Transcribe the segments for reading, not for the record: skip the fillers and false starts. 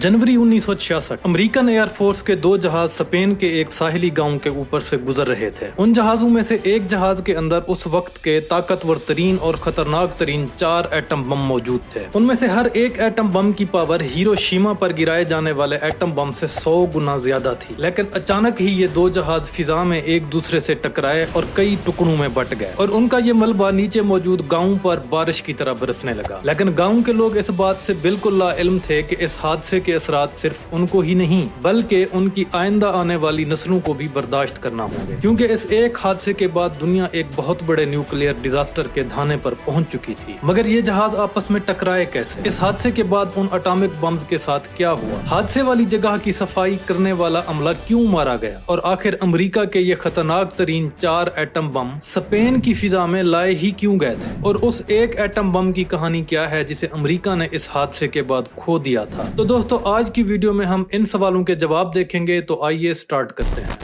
जनवरी 1966 American air force के 2 जहाज Spain के एक साहिली गांव के ऊपर से गुजर रहे थे। उन जहाजों में से एक जहाज के अंदर उस वक्त के ताकतवर तरीन और खतरनाक तरीन 4 एटम बम मौजूद थे। उनमें से हर एक एटम बम की पावर हिरोशिमा पर गिराए जाने वाले एटम बम से 100 गुना ज्यादा थी। लेकिन अचानक ही ये 2 जहाज फिजा में एक दूसरे से टकराए और कई टुकड़ों में बट गए और उनका ये मलबा नीचे मौजूद गाँव पर बारिश की तरह बरसने लगा। लेकिन गाँव के लोग इस बात से बिल्कुल लाइल्म थे कि इस हादसे के असरात सिर्फ उनको ही नहीं बल्कि उनकी आइंदा आने वाली नस्लों को भी बर्दाश्त करना होंगे, क्योंकि इस एक हादसे के बाद दुनिया एक बहुत बड़े न्यूक्लियर डिजास्टर के धाने पर पहुंच चुकी थी। मगर ये जहाज आपस में टकराए कैसे? इस हादसे के बाद उन एटॉमिक बम्स के साथ क्या हुआ? हादसे वाली जगह की सफाई करने वाला अमला क्यों मारा गया? और आखिर अमेरिका के ये खतरनाक तरीन 4 एटम बम स्पेन की फिजा में लाए ही क्यों गए थे? और उस एक एटम बम की कहानी क्या है जिसे अमेरिका ने इस हादसे के बाद खो दिया था? तो दोस्तों, आज की वीडियो में हम इन सवालों के जवाब देखेंगे, तो आइए स्टार्ट करते हैं।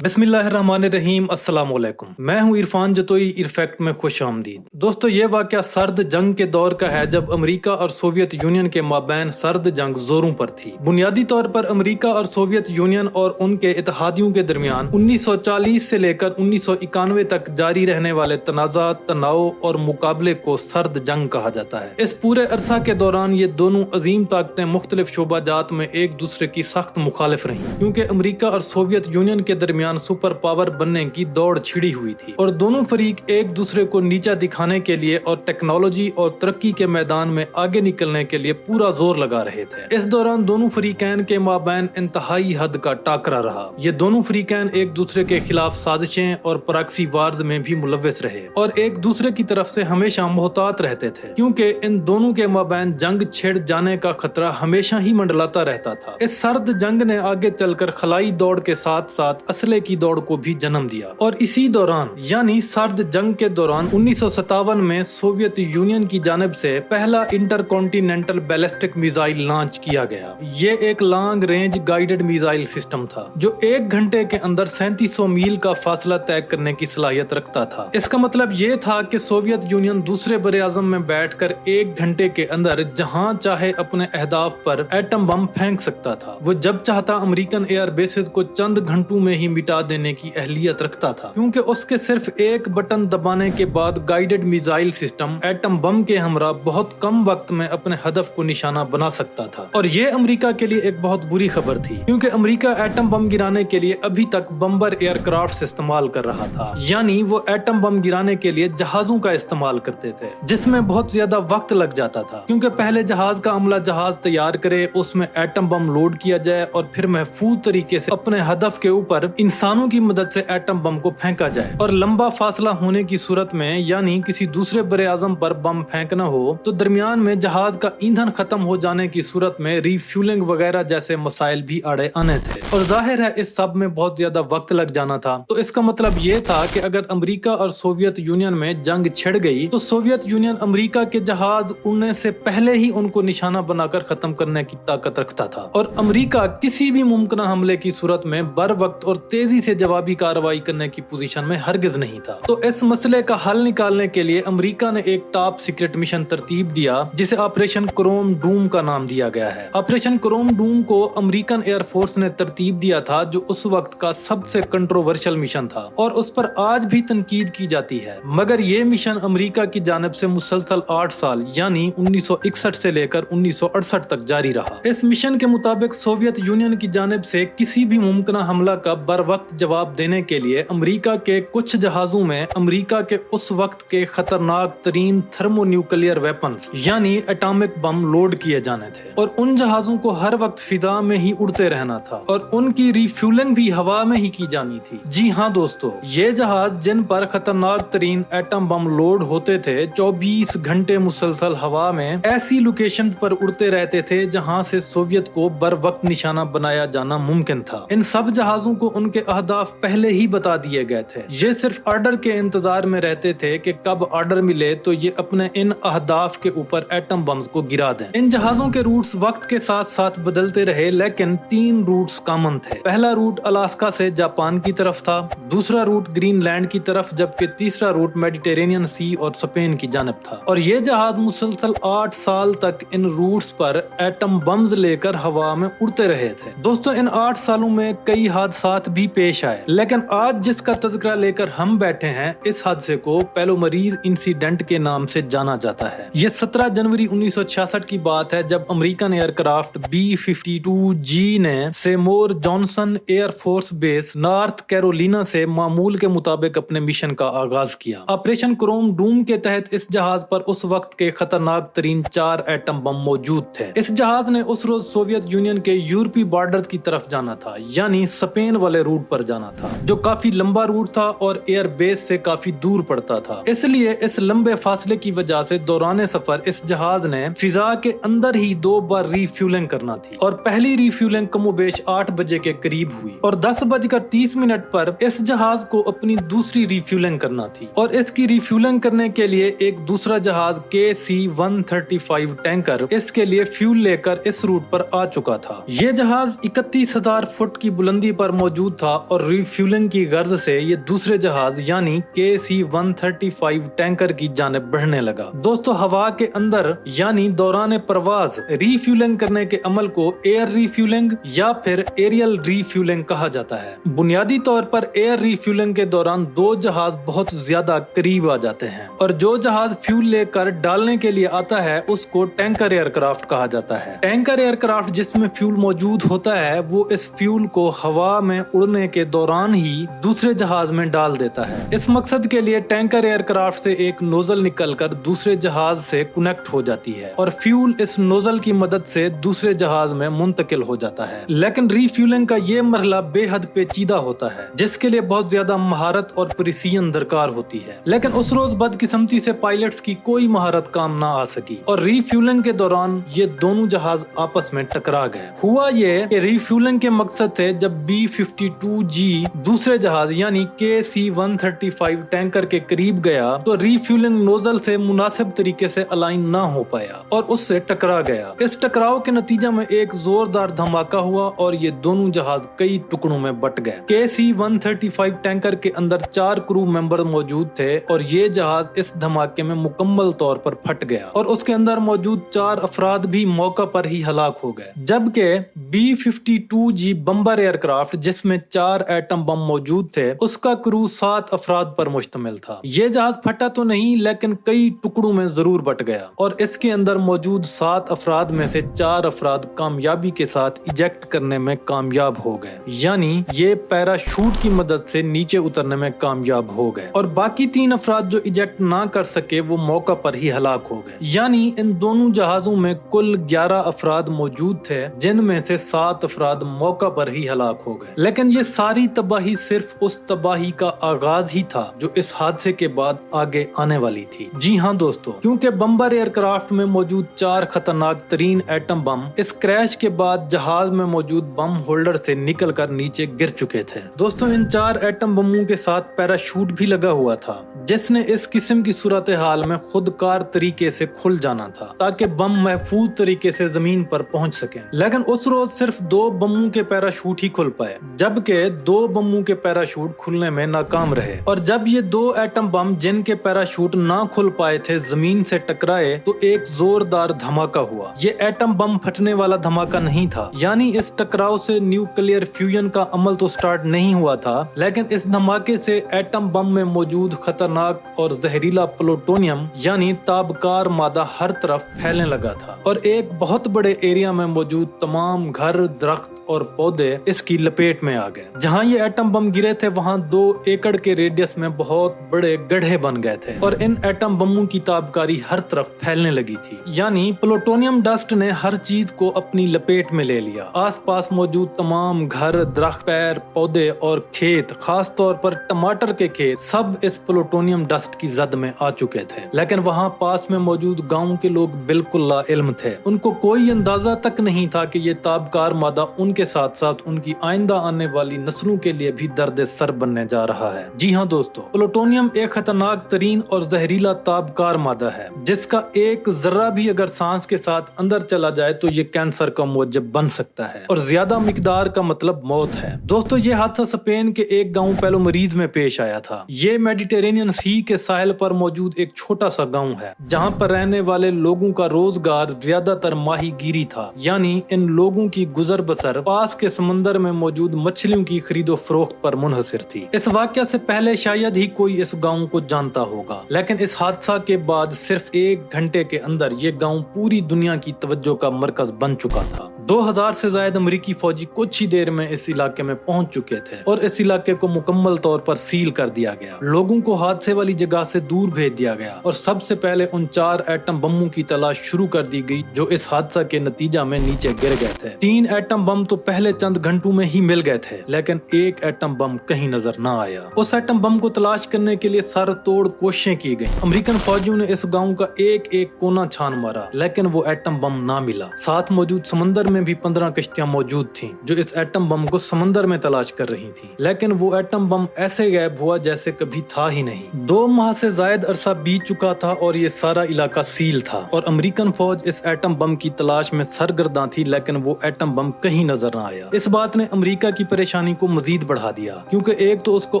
बिस्मिल्लाहिर्रहमानिर्रहीम, अस्सलाम वालेकुम। मैं हूं इरफान जतोई, इरफेक्ट में खुश आमदीद। दोस्तों, ये वाकया सर्द जंग के दौर का है जब अमेरिका और सोवियत यूनियन के माबैन सर्द जंग जोरों पर थी। बुनियादी तौर पर अमेरिका और सोवियत यूनियन और उनके इत्तेहादियों के दरमियान 1940 से लेकर 1991 तक जारी रहने वाले तनाज़ा, तनाव और मुकाबले को सर्द जंग कहा जाता है। इस पूरे अरसा के दौरान ये दोनों अजीम ताकतें मुख्तलिफ शोबाजात में एक दूसरे की सख्त मुखालिफ रहीं, क्योंकि अमेरिका और सोवियत यूनियन के दरमियान सुपर पावर बनने की दौड़ छिड़ी हुई थी और दोनों फरीक एक दूसरे को नीचा दिखाने के लिए और टेक्नोलॉजी और तरक्की के मैदान में आगे निकलने के लिए पूरा जोर लगा रहे थे। इस दौरान दोनों फरीकैन के माबैन इंतहाई हद का टाकरा रहा। ये दोनों फरीकैन एक दूसरे के खिलाफ साजिशें और प्रॉक्सी वार्स में भी मुलव्वस रहे और एक दूसरे की तरफ से हमेशा मोहतात रहते थे, क्योंकि इन दोनों के माबैन जंग छिड़ जाने का खतरा हमेशा ही मंडलाता रहता था। इस सर्द जंग ने आगे चलकर खलाई दौड़ के साथ साथ असले की दौड़ को भी जन्म दिया और इसी दौरान यानी सर्द जंग के दौरान 1957 में सोवियत यूनियन की जानिब से पहला इंटरकॉन्टिनेंटल बैलिस्टिक मिसाइल लॉन्च किया गया। ये एक long range guided missile system था जो 1 घंटे के अंदर 3700 मील का फासला तय करने की सलाहियत रखता था। इसका मतलब ये था कि सोवियत यूनियन दूसरे बरे आज़म में बैठकर 1 घंटे के अंदर जहां चाहे अपने अहदाफ पर एटम बम फेंक सकता था। वो जब चाहता अमेरिकन एयर बेसेस को चंद घंटों में ही मिटा देने की अहलियत रखता था, क्योंकि उसके सिर्फ एक बटन दबाने के बाद guided missile system atom bomb के हमरा बहुत कम वक्त में अपने हदफ को निशाना बना सकता था। और ये अमेरिका के लिए एक बहुत बुरी खबर थी, क्योंकि अमेरिका एटम बम गिराने के लिए अभी तक बम्बर एयरक्राफ्ट इस्तेमाल कर रहा था, यानी वो एटम बम गिराने के लिए जहाजों का इस्तेमाल करते थे, जिसमें बहुत ज्यादा वक्त लग जाता था, क्योंकि पहले जहाज का अमला जहाज तैयार करे, उसमें एटम बम लोड किया जाए और फिर महफूज तरीके से अपने हदफ के ऊपर इंसानों की मदद से एटम बम को फेंका जाए। और लंबा फासला होने की सूरत में यानी किसी दूसरे बरे आज़म पर बम फेंकना हो तो दरमियान में जहाज का ईंधन खत्म हो जाने की सूरत में रिफ्यूलिंग वगैरह जैसे मसाइल भी आड़े आने थे और जाहिर है इस सब में बहुत ज्यादा वक्त लग जाना था। तो इसका मतलब ये था कि अगर अमेरिका और सोवियत यूनियन में जंग छिड़ गई तो सोवियत यूनियन अमेरिका के जहाज उड़ने से पहले ही उनको निशाना बनाकर खत्म करने की ताकत रखता था और अमेरिका किसी भी मुमकिन हमले की सूरत में बर वक्त और तेजी से जवाबी कार्रवाई करने की पोजीशन में हरगिज नहीं था। तो इस मसले का हल निकालने के लिए अमेरिका ने एक टॉप सीक्रेट मिशन तरतीब दिया जिसे ऑपरेशन क्रोम डूम का नाम दिया गया है। ऑपरेशन क्रोम डूम को अमेरिकन एयरफोर्स ने तरतीब दिया था, जो उस वक्त का सबसे कंट्रोवर्शियल मिशन था और उस पर आज भी तनकीद की जाती है। मगर ये मिशन अमेरिका की जानिब से मुसलसल 8 साल यानी 1961 से लेकर 1968 तक जारी रहा। इस मिशन के मुताबिक सोवियत यूनियन की जानिब से किसी भी मुमकिन हमला का बर वक्त जवाब देने के लिए अमेरिका के कुछ जहाजों में अमेरिका के उस वक्त के खतरनाक तरीन थर्मोन्यूक्लियर वेपन्स यानी एटॉमिक बम लोड किए जाने थे और उन जहाजों को हर वक्त फिजा में ही उड़ते रहना था और उनकी रिफ्यूलिंग भी हवा में ही की जानी थी। जी हाँ दोस्तों, ये जहाज जिन पर खतरनाक तरीन एटम बम लोड होते थे 24 घंटे मुसलसल हवा में ऐसी लोकेशन पर उड़ते रहते थे जहाँ से सोवियत को बर वक्त निशाना बनाया जाना मुमकिन था। इन सब जहाजों को उनके अहदाफ पहले ही बता दिए गए थे। ये सिर्फ ऑर्डर के इंतजार में रहते थे कि कब ऑर्डर मिले तो ये अपने इन अहदाफ के ऊपर एटम बम्स को गिरा दें। इन जहाजों के रूट्स वक्त के साथ साथ बदलते रहे, लेकिन 3 रूट्स कॉमन थे। पहला रूट अलास्का से जापान की तरफ था, दूसरा रूट ग्रीनलैंड की तरफ, जबकि तीसरा रूट मेडिटेरेनियन सी और स्पेन की जानब था। और ये जहाज मुसलसल 8 साल तक इन रूट्स पर एटम बम्स लेकर हवा में उड़ते रहे थे। दोस्तों, इन 8 सालों में कई हादसात भी पेश आए, लेकिन आज जिसका तज़किरा लेकर हम बैठे हैं, इस हादसे को पैलोमरीज इंसिडेंट के नाम से जाना जाता है। ये 17 जनवरी 1966 की बात है, जब अमेरिकन एयरक्राफ्ट B-52G ने Seymour Johnson air force base north Carolina से मामूल के मुताबिक अपने मिशन का आगाज किया। ऑपरेशन क्रोम डूम के तहत इस जहाज पर उस वक्त के खतरनाक तरीन 4 एटम बम मौजूद थे। इस जहाज ने उस रोज सोवियत यूनियन के यूरोपीय बॉर्डर की तरफ जाना था, यानी स्पेन वाले रूट पर जाना था, जो काफी लंबा रूट था और एयर बेस से काफी दूर पड़ता था। इसलिए इस लंबे फासले की वजह से दौरान सफर इस जहाज ने फिजा के अंदर ही 2 बार रिफ्यूलिंग करना थी, और पहली रिफ्यूलिंग कमोबेश 8 बजे के करीब हुई, और 10:30 पर इस जहाज को अपनी दूसरी रिफ्यूलिंग करना थी। और इसकी रिफ्यूलिंग करने के लिए एक दूसरा जहाज KC-135 टैंकर इसके लिए फ्यूल लेकर इस रूट पर आ चुका था। ये जहाज 31,000 फुट की बुलंदी पर मौजूद था, और रिफ्यूलिंग की गर्ज से ये दूसरे जहाज यानी KC-135 टैंकर की जानिब बढ़ने लगा। दोस्तों, हवा के अंदर यानी दौरान परवाज रिफ्यूलिंग करने के अमल को एयर रिफ्यूलिंग या फिर एरियल रिफ्यूलिंग कहा जाता है। बुनियादी तौर पर एयर रिफ्यूलिंग के दौरान 2 जहाज बहुत ज्यादा करीब आ जाते हैं, और जो जहाज फ्यूल लेकर डालने के लिए आता है उसको टैंकर एयरक्राफ्ट कहा जाता है। टैंकर एयरक्राफ्ट जिसमें फ्यूल मौजूद होता है, वो इस फ्यूल को हवा में उड़ने के दौरान ही दूसरे जहाज में डाल देता है। इस मकसद के लिए टैंकर एयरक्राफ्ट से एक नोजल निकलकर दूसरे जहाज से कनेक्ट हो जाती है, और फ्यूल इस नोजल की मदद से दूसरे जहाज में मुंतकिल हो जाता है। लेकिन रिफ्यूलिंग का ये मरहला बेहद पेचीदा होता है, जिसके लिए बहुत ज्यादा महारत और प्रिसीजन दरकार होती है। लेकिन उस रोज बदकिस्मती से पायलट्स की कोई महारत काम ना आ सकी, और रिफ्यूलिंग के दौरान ये दोनों जहाज आपस में टकरा गए। हुआ ये कि रिफ्यूलिंग के मकसद थे, जब B-52G दूसरे जहाज यानी KC-135 टैंकर के करीब गया तो रिफ्यूलिंग नोजल से मुनासिब तरीके से अलाइन ना हो पाया और उससे टकरा गया। इस टकराव के नतीजा में एक जोरदार धमाका हुआ और ये दोनों जहाज कई टुकड़ों में बट गए। KC-135 टैंकर के अंदर 4 क्रू मेंबर मौजूद थे, और ये जहाज इस धमाके में मुकम्मल तौर पर फट गया, और उसके अंदर मौजूद 4 अफराद भी मौका पर ही हलाक हो गए। जबकि B-52G बम्बर एयरक्राफ्ट जिसमें 4 एटम बम मौजूद थे, उसका क्रू 7 अफराद पर मुश्तमिल था। ये जहाज फटा तो नहीं, लेकिन कई टुकड़ों में जरूर बट गया, और इसके अंदर मौजूद 7 अफराद में से 4 अफराद कामयाबी के साथ इजेक्ट करने में कामयाब हो गए, यानी ये पैराशूट की मदद से नीचे उतरने में कामयाब हो गए, और बाकी 3 अफराद जो इजेक्ट ना कर सके वो मौका पर ही हलाक हो गए। यानी इन दोनों जहाजों में कुल 11 अफराद मौजूद थे, जिनमें से 7 अफराद मौका पर ही हलाक हो गए। लेकिन ये सारी तबाही सिर्फ उस तबाही का आगाज ही था जो इस हादसे के बाद आगे आने वाली थी। जी हाँ दोस्तों, क्योंकि बम्बर एयरक्राफ्ट में मौजूद 4 खतरनाक तरीन एटम बम इस क्रैश के बाद जहाज में मौजूद बम होल्डर से निकलकर नीचे गिर चुके थे। दोस्तों, इन 4 एटम बमों के साथ पैराशूट भी लगा हुआ था, जिसने इस किस्म की सूरत हाल में खुदकार तरीके से खुल जाना था ताकि बम महफूज तरीके से जमीन पर पहुंच सके। लेकिन उस रोज सिर्फ 2 बमों के पैराशूट ही खुल पाए, जबकि 2 बमों के पैराशूट खुलने में नाकाम रहे। और जब ये 2 एटम बम जिनके पैराशूट ना खुल पाए थे जमीन से टकराए तो एक जोरदार धमाका हुआ। ये एटम बम फटने वाला धमाका नहीं था, यानी इस टकराव से न्यूक्लियर फ्यूजन का अमल तो स्टार्ट नहीं हुआ था, लेकिन इस धमाके से एटम बम में मौजूद खतरनाक और जहरीला प्लूटोनियम यानी ताबकार मादा हर तरफ फैलने लगा था, और एक बहुत बड़े एरिया में मौजूद तमाम घर, दरख्त और पौधे इसकी लपेट में आ गए। जहां ये एटम बम गिरे थे वहां 2 एकड़ के रेडियस में बहुत बड़े गड्ढे बन गए थे, और इन एटम बमों की ताबकारी हर तरफ फैलने लगी थी, यानी प्लूटोनियम डस्ट ने हर चीज को अपनी लपेट में ले लिया। आसपास मौजूद तमाम घर, दरख्त, पेड़ पौधे और खेत, खास तौर पर टमाटर के खेत, सब इस प्लूटोनियम डस्ट की जद में आ चुके थे। लेकिन वहां पास में मौजूद गांव के लोग बिल्कुल ला इल्म थे, उनको कोई अंदाजा तक नहीं था कि ये ताबकार मादा उनके کے ساتھ ساتھ ان کی آئندہ آنے والی نسلوں کے لیے بھی درد سر بننے جا رہا ہے۔ جی ہاں دوستو، پلوٹونیم ایک خطرناک ترین اور زہریلا تابکار مادہ ہے جس کا ایک ذرہ بھی اگر سانس کے ساتھ اندر چلا جائے تو یہ کینسر کا موجب بن سکتا ہے، اور زیادہ مقدار کا مطلب موت ہے۔ دوستو، یہ حادثہ اسپین کے ایک گاؤں پیلو مریض میں پیش آیا تھا۔ یہ میڈیٹرینین سی کے ساحل پر موجود ایک چھوٹا سا گاؤں ہے جہاں پر رہنے والے لوگوں کا روزگار زیادہ تر ماہی گیری تھا، یعنی ان لوگوں کی گزر بسر پاس کے سمندر میں موجود مچھلیوں کی خرید و فروخت پر منحصر تھی۔ اس واقعہ سے پہلے شاید ہی کوئی اس گاؤں کو جانتا ہوگا، لیکن اس حادثہ کے بعد صرف 1 گھنٹے کے اندر یہ گاؤں پوری دنیا کی توجہ کا مرکز بن چکا تھا۔ 2000 سے زائد امریکی فوجی کچھ ہی دیر میں اس علاقے میں پہنچ چکے تھے اور اس علاقے کو مکمل طور پر سیل کر دیا گیا۔ لوگوں کو حادثے والی جگہ سے دور بھیج دیا گیا اور سب سے پہلے ان 4 ایٹم بموں کی تلاش شروع کر دی گئی جو اس حادثہ کے نتیجہ میں نیچے گر گئے تھے۔ 3 ایٹم بم تو پہلے چند گھنٹوں میں ہی مل گئے تھے، لیکن 1 ایٹم بم کہیں نظر نہ آیا۔ اس ایٹم بم کو تلاش کرنے کے لیے سر توڑ کوششیں کی گئیں۔ امریکن فوجیوں نے اس گاؤں کا ایک کونا چھان مارا، لیکن وہ ایٹم بم نہ ملا۔ ساتھ موجود سمندر میں بھی 15 کشتیاں موجود تھیں جو اس ایٹم بم کو سمندر میں تلاش کر رہی تھیں، لیکن وہ ایٹم بم ایسے غائب ہوا جیسے کبھی تھا ہی نہیں۔ 2 ماہ سے زائد عرصہ بیت چکا تھا اور یہ سارا علاقہ سیل تھا اور امریکن فوج اس ایٹم بم کی تلاش میں سرگرداں تھی، لیکن وہ ایٹم بم کہیں نظر نہ آیا۔ اس بات نے امریکہ کی پریشانی کو مزید بڑھا دیا، کیونکہ ایک تو اس کو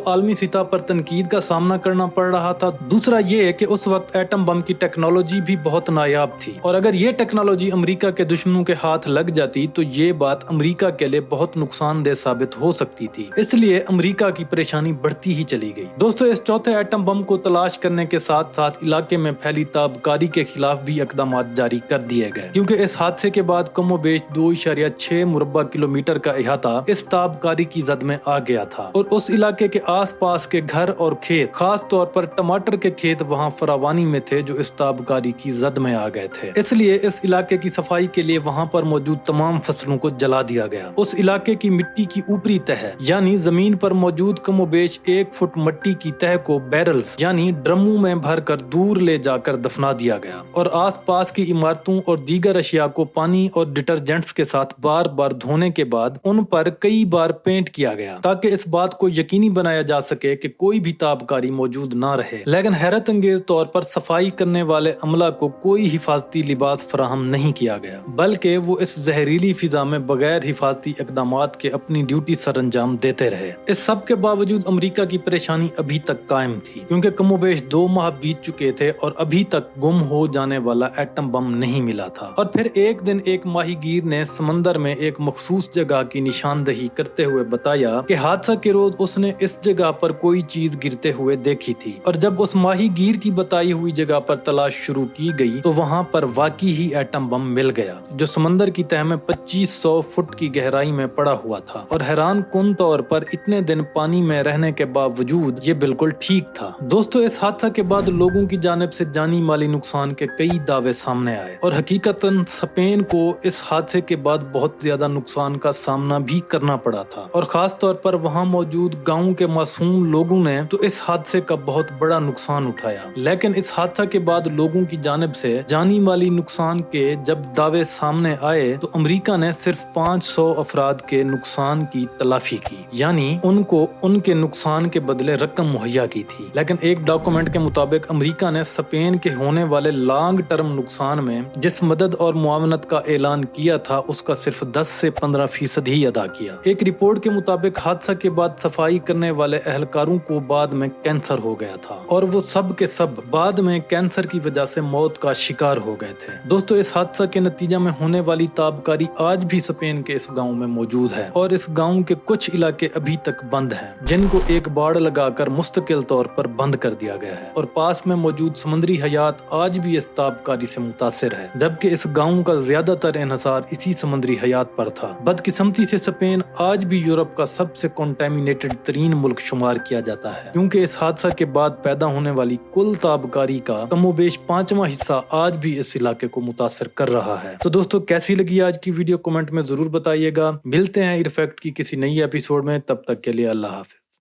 عالمی سطح پر تنقید کا سامنا کرنا پڑ رہا تھا، دوسرا یہ کہ اس وقت ایٹم بم کی ٹیکنالوجی بھی بہت نایاب تھی، اور اگر یہ ٹیکنالوجی امریکہ کے دشمنوں کے ہاتھ لگ جاتی تو یہ بات امریکہ کے لیے بہت نقصان دہ ثابت ہو سکتی تھی۔ اس لیے امریکہ کی پریشانی بڑھتی ہی چلی گئی۔ دوستو، اس چوتھے ایٹم بم کو تلاش کرنے کے ساتھ ساتھ علاقے میں پھیلی تابکاری کے خلاف بھی اقدامات جاری کر دیے گئے، کیونکہ اس حادثے کے بعد کم و بیش 2.6 مربع کلومیٹر کا احاطہ اس تابکاری کی زد میں آ گیا تھا، اور اس علاقے کے آس پاس کے گھر اور کھیت، خاص طور پر ٹماٹر کے کھیت وہاں فراوانی میں تھے جو اس تابکاری کی زد میں آ گئے تھے۔ اس لیے اس علاقے کی صفائی کے لیے وہاں پر موجود تمام فصلوں کو جلا دیا گیا۔ اس علاقے کی مٹی کی اوپری تہہ یعنی زمین پر موجود کم و بیش 1 فٹ مٹی کی تہہ کو بیرلز یعنی ڈرموں میں بھر کر دور لے جا کر دفنا دیا گیا، اور آس پاس کی عمارتوں اور دیگر اشیاء کو پانی اور ڈٹرجنٹس کے ساتھ بار بار دھونے کے بعد ان پر کئی بار پینٹ کیا گیا تاکہ اس بات کو یقینی بنایا جا سکے کہ کوئی بھی تابکاری موجود نہ رہے۔ لیکن حیرت انگیز طور پر صفائی کرنے والے عملہ کو کوئی حفاظتی لباس فراہم نہیں کیا گیا، بلکہ وہ اس زہریلی فضا میں بغیر حفاظتی اقدامات کے اپنی ڈیوٹی سر انجام دیتے رہے۔ اس سب کے باوجود امریکہ کی پریشانی ابھی تک قائم تھی، کیونکہ کم و بیش 2 ماہ بیت چکے تھے اور ابھی تک گم ہو جانے والا ایٹم بم نہیں ملا تھا۔ اور پھر ایک دن ایک ماہی گیر نے سمندر میں ایک مخصوص جگہ کی نشاندہی کرتے ہوئے بتایا کہ حادثہ کے روز اس نے اس جگہ پر کوئی چیز گرتے ہوئے دیکھی تھی، اور جب اس ماہی گیر کی بتائی ہوئی جگہ پر تلاش شروع کی گئی تو وہاں پر واقعی ہی ایٹم بم مل گیا جو سمندر کی تہہ میں 2500 فٹ کی گہرائی میں پڑا ہوا تھا، اور حیران کن طور پر اتنے دن پانی میں رہنے کے باوجود یہ بالکل ٹھیک تھا۔ دوستو، اس حادثہ کے بعد لوگوں کی جانب سے جانی مالی نقصان کے کئی دعوے سامنے آئے، اور حقیقتاً اسپین کو اس حادثے کے بعد بہت زیادہ نقصان کا سامنا بھی کرنا پڑا تھا، اور خاص طور پر وہاں موجود گاؤں کے معصوم لوگوں نے تو اس حادثے کا بہت بڑا نقصان اٹھایا۔ لیکن اس حادثہ کے بعد لوگوں کی جانب سے جانی مالی نقصان کے جب دعوے سامنے آئے تو امریکہ نے صرف 500 افراد کے نقصان کی تلافی کی، یعنی ان کو ان کے نقصان کے بدلے رقم مہیا کی تھی۔ لیکن ایک ڈاکومنٹ کے مطابق امریکہ نے اسپین کے ہونے والے لانگ ٹرم نقصان میں جس مدد اور معاونت کا اعلان کیا تھا اس کا صرف 10 سے 15% ہی ادا کیا۔ ایک رپورٹ کے مطابق حادثہ کے بعد صفائی کرنے والے اہلکاروں کو بعد میں کینسر ہو گیا تھا، اور وہ سب کے سب بعد میں کینسر کی وجہ سے موت کا شکار ہو گئے تھے۔ دوستو، اس حادثہ کے نتیجہ میں ہونے والی تابکاری آج بھی اسپین کے اس گاؤں میں موجود ہے، اور اس گاؤں کے کچھ علاقے ابھی تک بند ہیں جن کو ایک باڑ لگا کر مستقل طور پر بند کر دیا گیا ہے، اور پاس میں موجود سمندری حیات آج بھی اس تابکاری سے متاثر ہے، جبکہ اس گاؤں کا زیادہ تر انحصار اسی سمندری حیات پر تھا۔ بدقسمتی سے اسپین آج بھی یورپ کا سب سے کنٹامینیٹڈ ترین ملک شمار کیا جاتا ہے، کیونکہ اس حادثہ کے بعد پیدا ہونے والی کل تابکاری کا کم و بیش 5واں حصہ آج بھی اس علاقے کو متاثر کر رہا ہے۔ تو دوستو، کیسی لگی آج کی ویڈیو کمنٹ میں ضرور بتائیے گا۔ ملتے ہیں ایرفیکٹ کی کسی نئی ایپیسوڈ میں، تب تک کے لیے اللہ حافظ۔